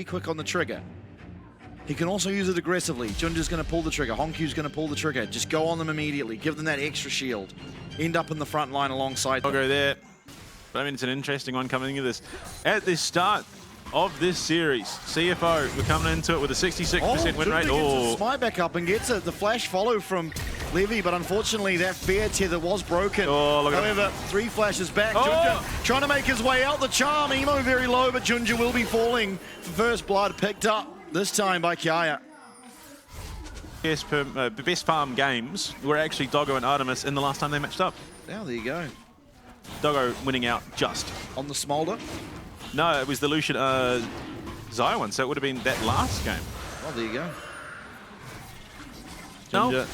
quick on the trigger. He can also use it aggressively. Junja's going to pull the trigger. Honkyu's going to pull the trigger. Just go on them immediately. Give them that extra shield. End up in the front line alongside them. I'll go there. But I mean, it's an interesting one coming into this. At the start of this series, CFO, we're coming into it with a 66% win rate. Gets the smite back up and gets it. The flash follow from Levy, but unfortunately that fair tether was broken. However, 3 flashes back. Junja trying to make his way out. The charm, Emo very low, but Junja will be falling for first blood. Picked up this time by Kiaya. Yes, best farm games were actually Doggo and Artemis in the last time they matched up. Now there you go. Doggo winning out just. On the Smolder? No, it was the Lucian Zai one, so it would have been that last game. Oh, there you go. No.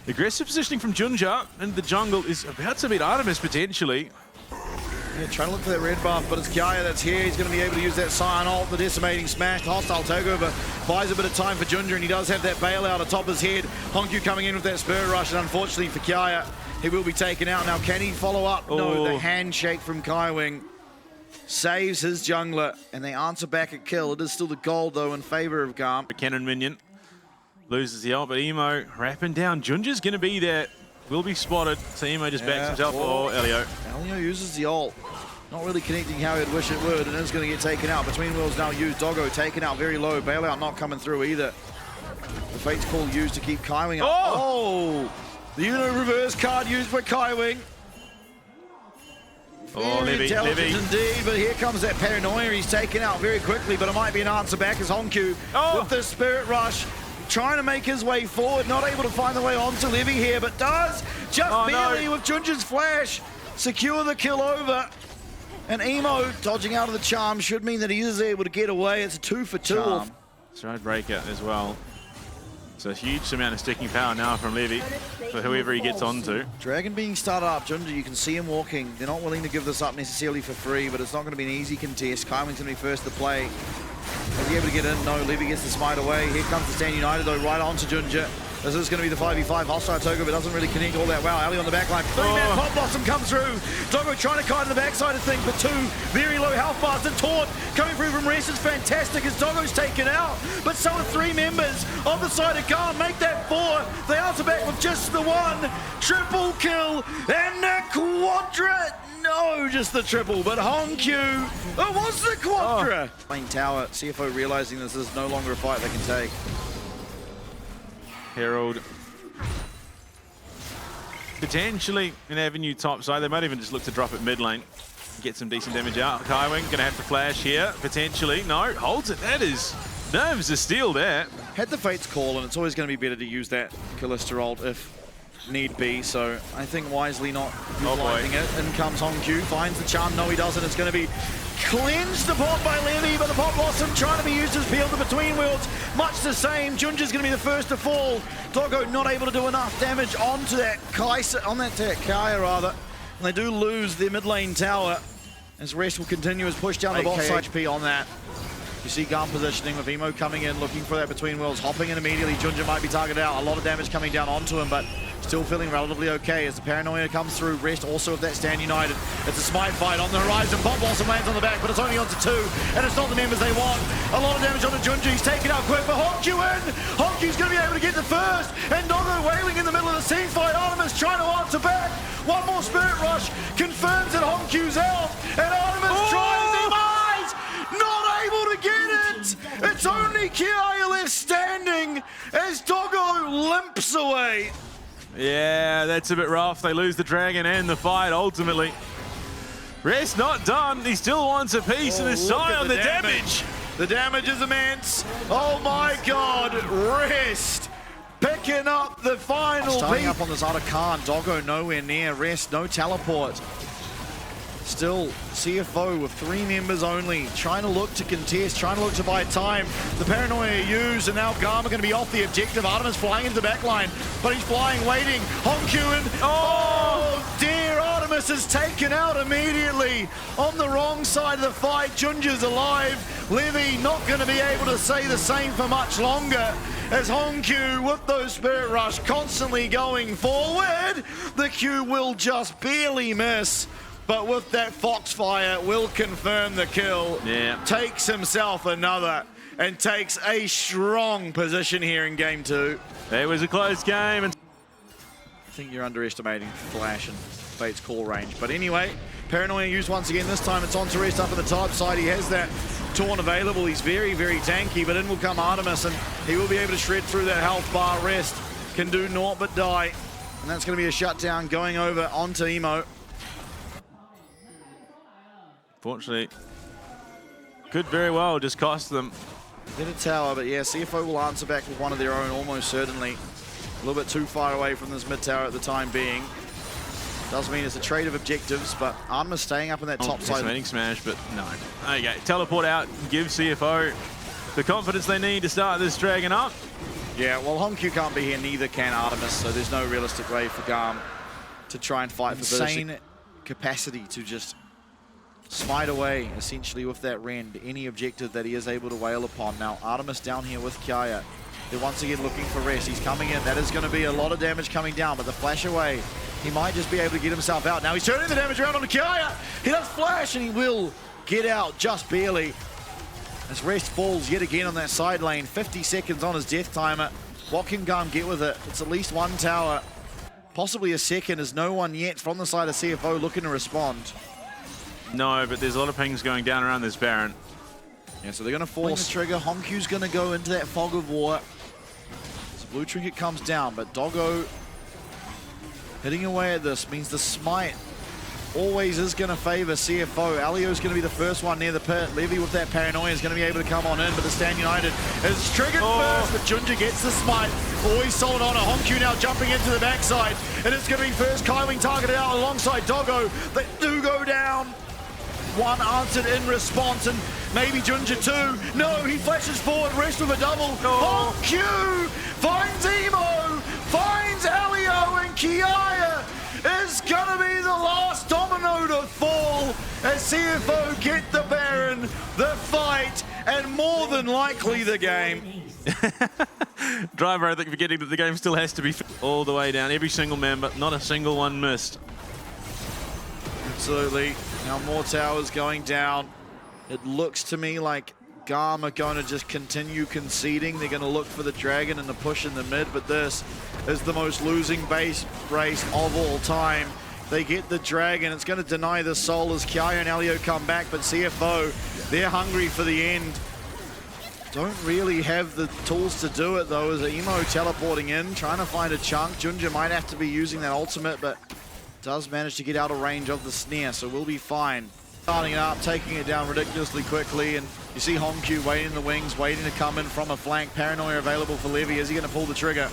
Aggressive positioning from Junja, and the jungle is about to beat Artemis potentially. Yeah, trying to look for that red buff, but it's Kiaya that's here. He's going to be able to use that Scion ult, the decimating smash. Hostile takeover buys a bit of time for Junja, and he does have that bailout atop his head. Honkyu coming in with that spirit rush, and unfortunately for Kiaya, he will be taken out. Now, can he follow up? No, the handshake from Kaiwing saves his jungler, and they answer back at kill. It is still the gold, though, in favor of GAM. The cannon minion loses the ult, but Emo wrapping down. Junja's going to be there. Will be spotted. So Emo just backs himself. Oh, Elio. Elio uses the ult. Not really connecting how he'd wish it would, and is going to get taken out. Between Worlds now used. Doggo taken out very low. Bailout not coming through either. The Fate's Call used to keep Kaiwing up. Oh! The Uno reverse card used by Kaiwing. Very intelligent indeed, but here comes that paranoia. He's taken out very quickly, but it might be an answer back as Honkyu with the Spirit Rush. Trying to make his way forward, not able to find the way onto Levy here, but does just barely with Junja's flash secure the kill over. And Emo dodging out of the charm should mean that he is able to get away. It's a 2 for 2. Stride breaker as well. So a huge amount of sticking power now from Levy for whoever he gets onto. Dragon being started up, Junja, you can see him walking. They're not willing to give this up necessarily for free, but it's not going to be an easy contest. Kaiwing's going to be first to play. Is he able to get in? No, Levy gets the smite away. Here comes the Stand United though, right onto Junja. This is going to be the 5v5. Hostile Togo, but doesn't really connect all that well. Ali on the back line. 3-man Pop Blossom comes through. Doggo trying to kite to the backside of things, but 2 very low health bars. The taunt coming through from Rest is fantastic as Doggo's taken out. But so are 3 members on the side of GAM. Make that 4. They answer back with just the 1. Triple kill and a quadra. No, just the triple, but Honkyu, it was the quadra. Playing tower, CFO realizing this is no longer a fight they can take. Herald. Potentially an avenue top side. They might even just look to drop it mid lane. Get some decent damage out. Kaiwing gonna have to flash here, potentially. No, holds it. That is nerves of steel there. Had the Fate's Call, and it's always gonna be better to use that Kalista ult if need be, so I think wisely not utilizing it. In comes Honkyu, finds the charm. No, he doesn't. It's going to be cleansed upon by Levy, but the Pop Blossom trying to be used as peel to between worlds. Much the same. Junja's going to be the first to fall. Doggo not able to do enough damage onto that Kiaya rather. And they do lose their mid lane tower as Rest will continue as push down the bot side. HP on that. You see GAM positioning with Emo coming in, looking for that between worlds, hopping in immediately. Junja might be targeted out. A lot of damage coming down onto him, but still feeling relatively okay as the paranoia comes through. Rest also with that Stand United. It's a smite fight on the horizon. Pop Blossom lands on the back, but it's only onto 2, and it's not the members they want. A lot of damage onto Junja. He's taken out quick, but Honkyu in. Honkyu's going to be able to get the first, and Doggo wailing in the middle of the scene fight. Artemis trying to answer back. One more Spirit Rush confirms that Honkyu's out, and Artemis tries him eyes. Not able to get it! It's only Kiaya left standing as Doggo limps away. Yeah, that's a bit rough. They lose the dragon and the fight ultimately. Rest not done. He still wants a piece of the Sai on the damage. The damage is immense. Oh my God, Rest picking up the final piece. Starting up on this other Khan. Doggo nowhere near. Rest, no teleport. Still, CFO with 3 members only, trying to look to contest, trying to look to buy time. The paranoia used, and now GAM are going to be off the objective. Artemis flying into the back line, but he's flying, waiting. Honkyu and oh dear, Artemis is taken out immediately on the wrong side of the fight. Junja's alive. Levy not going to be able to say the same for much longer as Honkyu with those Spirit Rush constantly going forward. The Q will just barely miss. But with that Foxfire, will confirm the kill. Yeah. Takes himself another. and takes a strong position here in game 2. It was a close game. And I think you're underestimating Flash and Fate's core range. But anyway, Paranoia used once again. This time it's on to Rest up on the top side. He has that Taunt available. He's very, very tanky, but in will come Artemis, and he will be able to shred through that health bar. Rest can do naught but die. And that's going to be a shutdown going over onto Emo. Fortunately, could very well just cost them. Hit a tower, but yeah, CFO will answer back with one of their own almost certainly. A little bit too far away from this mid tower at the time being. Does mean it's a trade of objectives, but Artemis staying up in that top side. Estimating smash, but no. Okay, teleport out, give CFO the confidence they need to start this Dragon up. Yeah, well, Honku can't be here, neither can Artemis, so there's no realistic way for GAM to try and fight for insane capacity to just smite away, essentially, with that Rend, any objective that he is able to wail upon. Now, Artemis down here with Kaya. They're once again looking for Rest. He's coming in. That is going to be a lot of damage coming down, but the flash away, he might just be able to get himself out. Now he's turning the damage around on Kaya. He does flash, and he will get out just barely. As Rest falls yet again on that side lane. 50 seconds on his death timer. What can GAM get with it? It's at least one tower, possibly a second. There's no one yet from the side of CFO looking to respond. No, but there's a lot of pings going down around this Baron. Yeah, so they're going to force the trigger. Honku's going to go into that fog of war. So blue trinket comes down, but Doggo hitting away at this means the smite always is going to favor CFO. Alio's going to be the first one near the pit. Levy with that paranoia is going to be able to come on in, but the Stand United is triggered first, but Junja gets the smite. Always sold on it. Honku now jumping into the backside, and it's going to be first Kaiwing targeted out alongside Doggo. They do go down. One answered in response, and maybe Junja two. No, he flashes forward, Rest with a double. Honku finds Emo, finds Alio, and Kiaya is gonna be the last domino to fall as CFO get the Baron, the fight, and more than likely the game. Driver, I think, forgetting that the game still has to be all the way down. Every single member, not a single one missed. Absolutely. Now more towers going down. It looks to me like GAM are going to just continue conceding. They're going to look for the Dragon and the push in the mid, but this is the most losing base race of all time. They get the Dragon. It's going to deny the soul as Kiaya and Alio come back, but CFO, they're hungry for the end. Don't really have the tools to do it, though, as Emo teleporting in, trying to find a chunk. Junja might have to be using that ultimate, but does manage to get out of range of the snare, so we'll be fine. Starting it up, taking it down ridiculously quickly, and you see Honku waiting in the wings, waiting to come in from a flank. Paranoia available for Levy. Is he going to pull the trigger?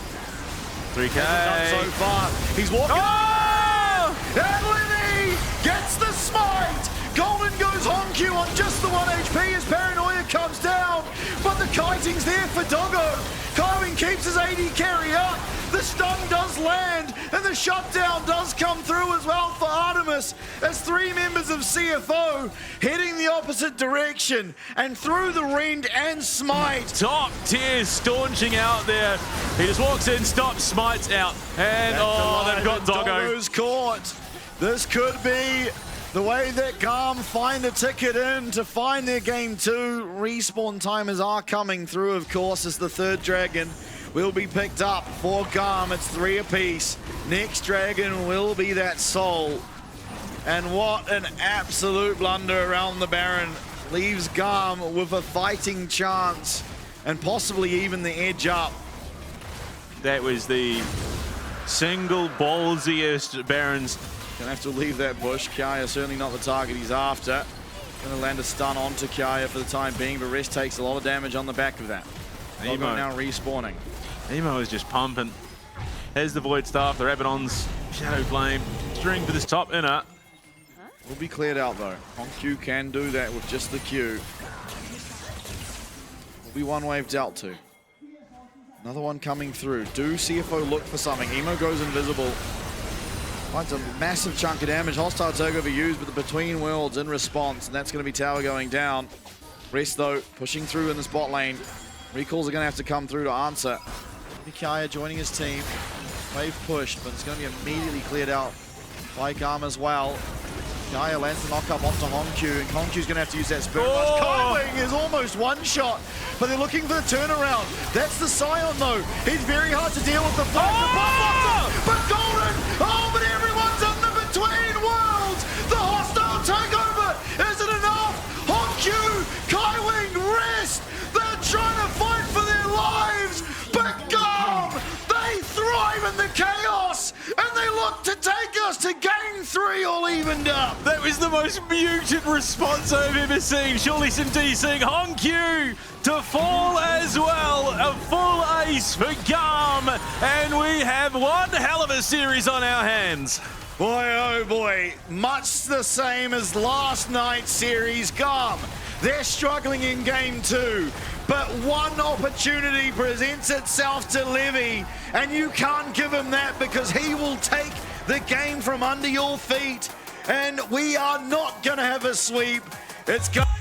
3K. Done so far. He's walking. Oh! And Levy gets the smite. Golden goes Honku on just the 1 HP as Paranoia comes down, but the kiting's there for Doggo. Kaiwing keeps his AD carry up. The stun does land, and the shutdown does come through as well for Artemis, as 3 members of CFO heading the opposite direction, and through the Rend and smite. Top tier staunching out there. He just walks in, stops, smites out, and they've got Doggo. Doggo's caught. This could be the way that GAM find a ticket in to find their game 2. Respawn timers are coming through, of course, as the third Dragon will be picked up for GAM. It's 3 apiece. Next Dragon will be that Soul. And what an absolute blunder around the Baron. Leaves GAM with a fighting chance and possibly even the edge up. That was the single ballsiest Barons. Gonna have to leave that bush. Kaya certainly not the target he's after. Gonna land a stun onto Kaya for the time being, but Rest takes a lot of damage on the back of that. Emo now respawning. Emo is just pumping. There's the Void Staff, the Rabadon's Shadow Flame. String for this top inner. Will be cleared out though. Honku can do that with just the Q. Will be one wave dealt to. Another one coming through. Do CFO look for something? Emo goes invisible. Finds a massive chunk of damage. Hostile takeover used, but the Between Worlds in response, and that's going to be tower going down. Rest though, pushing through in the spot lane. Recalls are going to have to come through to answer. Kaya joining his team. Wave pushed, but it's going to be immediately cleared out by GAM as well. Gaia lands the knock up onto Honkyu, and Honkyu's going to have to use that Spirit Rush. Kaiwing is almost one shot, but they're looking for the turnaround. That's the Scion though. He's very hard to deal with the flash. But Golden, but everyone's in the between worlds. The hostile takeover. Is it enough? Honkyu, Kaiwing, rest. They're trying to fight for their lives, but GAM, they thrive in the chaos, and they look to take us to Game 3 all evened up. That was the most muted response I've ever seen. Surely some DCing. Honkyu to fall as well. A full ace for GAM, and we have one hell of a series on our hands. Boy, oh boy, much the same as last night's series. GAM, they're struggling in Game 2, but one opportunity presents itself to Levy, and you can't give him that because he will take the game from under your feet, and we are not going to have a sweep. It's GAM.